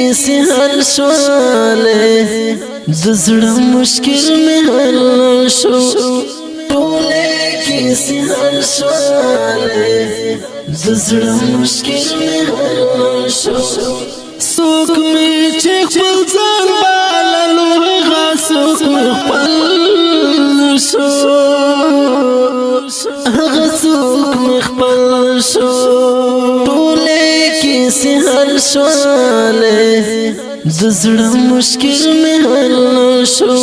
کیسې حل شولې د زړه مشکل مې حل شو ټولې کیسې حل شولې د زړه مشکل مې حل شو څوک مې چې خپل ځان باللو هغه څوک مې خپل شو هغه څوک مې خپل شو ټولې کیسې حل شولې د زړه مشکل مې حل شو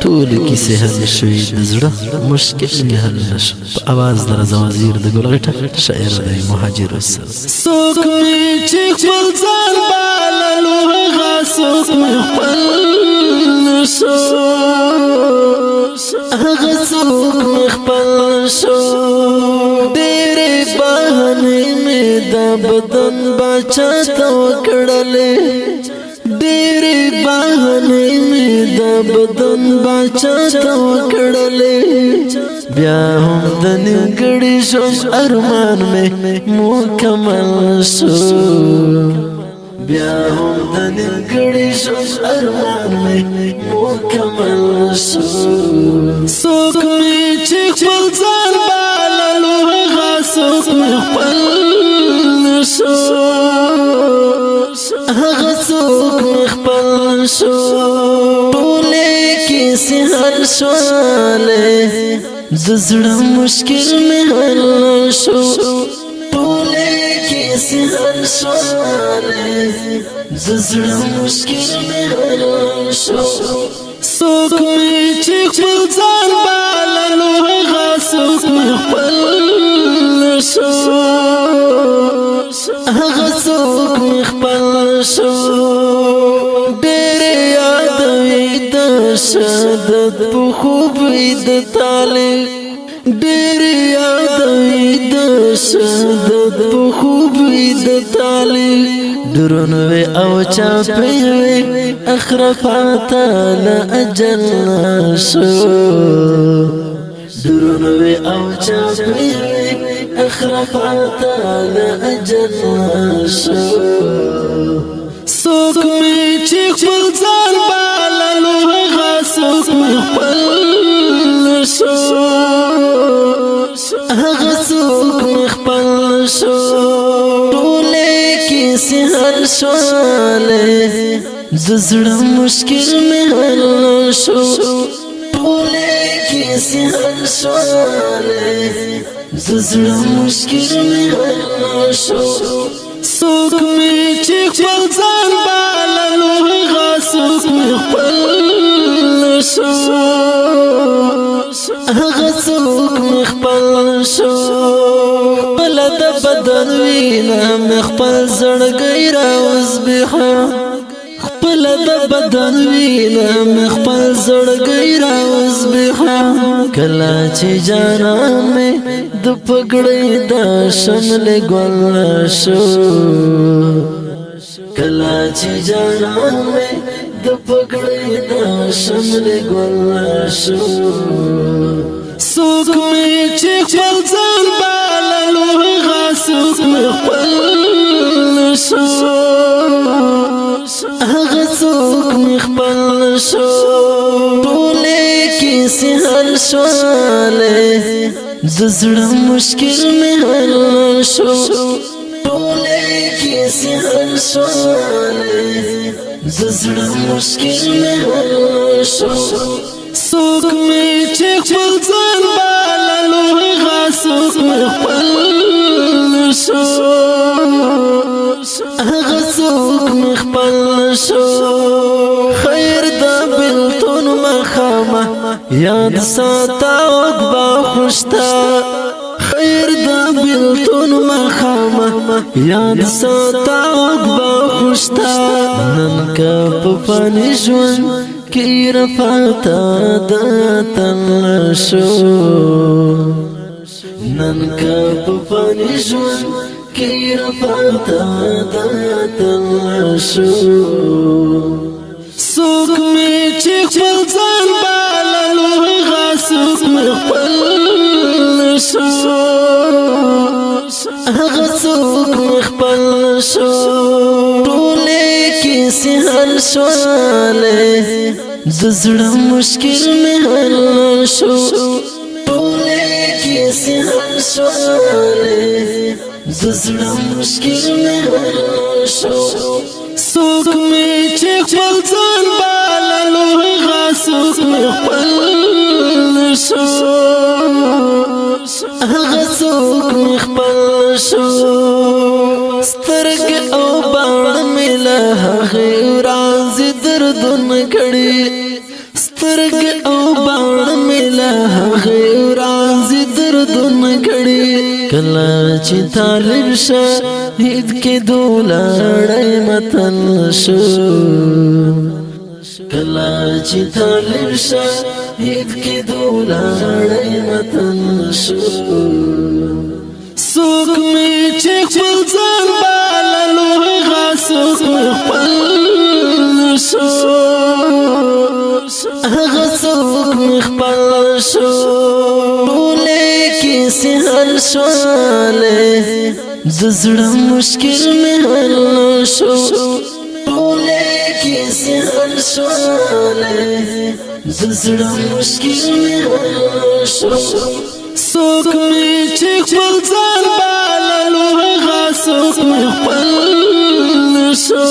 ټولې کیسې حل شوې د زړه مشکل مې حل شو په اواز د رضا وزیر د ګل غټه شاعر دی مهاجر وسل څوک مې چې خپل ځان باللو هغه څوک مې خپل شو هغه څوک مې خپل شو ډېرې بهانې مې د بدن باچا ته وکړلې ډېرې بهانې مې د بدن باچا ته وکړلې بیا هم د نیمګړي ژوند ارمان مې مکمل شو بیا هم د نیمګړي ژوند ارمان مې مکمل شو څوک مې چې خپل ځان باللو هغه څوک مې خپل شو هغه څوک مې خپل شو ټولې کیسې حل شولې د زړه مشکل مې حل شو ټولې کیسې حل شولې د زړه مشکل مې حل شو څوک مې چې خپل ځان باللو هغه څوک مې خپل شو هغه څوک مې خپل شو ډېرې یادوي د شهادت په خوب د طالب ډېرې یادوي د شهادت په خوب د طالب درنوي او چاپې وي اخره پاته له اجل شو درنوي او چاپې وي اخره پاته له اجل شو څوک مې چې خپل ځان باللو هغه څوک مې خپل شو هغه څوک مې خپل شو ټولې کیسې حل شولې د زړه مشکل مې حل شو ټولې کیسې حل شولې د زړه مشکل مې حل شو څوک مې چې خپل ځان باللو هغه څوک مې خپل شو هغه څوک مې خپل شو خپل د بدن وینه مې خپل زړګی راوزبېښه خپل د بدن وینه مې خپل زړګی راوزبېښه کله چې جانان مې د پګړۍ د شملې ګل شو کله چې جانان مې د پګړۍ د شملې ګل شو څوک مې چې خپل ځان باللو هغه څوک مې خپل شو هغه څوک مې خپل شو ټولې کیسې حل شولې د زړه مشکل مې حل شو ټولې کیسې حل شولې د زړه مشکل مې حل شو څوک مې چې خپل ځان باللو هغه څوک مې خپل شو هغه څوک مې خپل شو خیر د بلتون مخامه یاد ساته وقبه خوشته خیر د بلتون مخامه یاد ساته وقبه خوشته نن که په فاني ژوند کې رفاته د تل شو نن که په فاني ژوند کې رفاته د تل شو څوک مې چې خپل ځان باللو هغه څوک مې خپل شو هغه څوک مې خپل شو ټولې سحر شواله دزړه مشکل مې حل شو ټوله کې سحر شواله دزړه مشکل مې حل شو سوک مې چې خپل ځان باللو هغه سوک مې خپل شو هغه څوک مې خپل شو سترګې او باڼه مې له هغې ورځې دردونه کړي سترګې او باڼه مې له هغې ورځې دردونه کړي کله چې طالب شهید کېدو لاړی متل شو کله چې طالب شهید کېدو لاړی متل شو څوک مې چې خپل ځان باللو هغه څوک مې خپل شو هغه څوک مې خپل شو ټوله کې سحر شواله د زړه مشکل مې حل شو ټوله کې سحر شواله د زړه مشکل مې حل شو څوک مې چې خپل ځان باللو هغه څوک مې خپل شو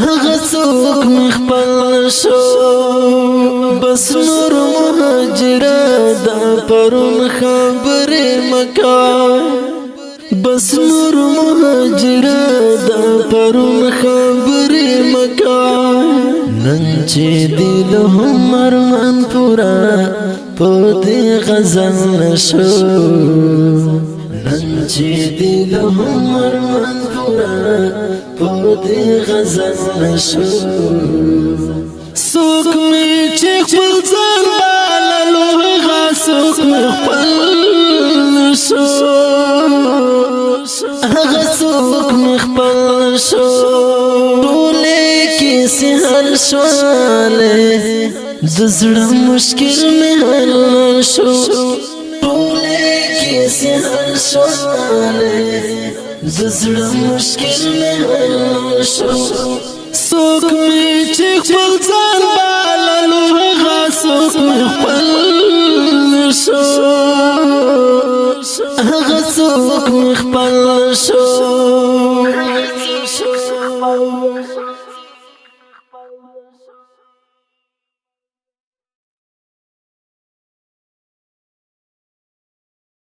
هغه څوک مې خپل شو بس نور مهاجره دا پرون خبرې مکه بس نور مهاجره دا پرون خبرې مکه نن چې دل هم ارمان پورا پدې غزل نشو نن چې دل هم ارمان پورا پدې غزل نشو څوک مې چې خپل ځان باللو هغه څوک مې خپل شو هغه څوک مې خپل شو ټوله کې سحر شواله د زړه مشکل مې حل شو ټوله کې سحر شواله د زړه مشکل مې حل شو څوک مې چې خپل ځان باللو هغه څوک مې خپل شو هغه څوک مې خپل شو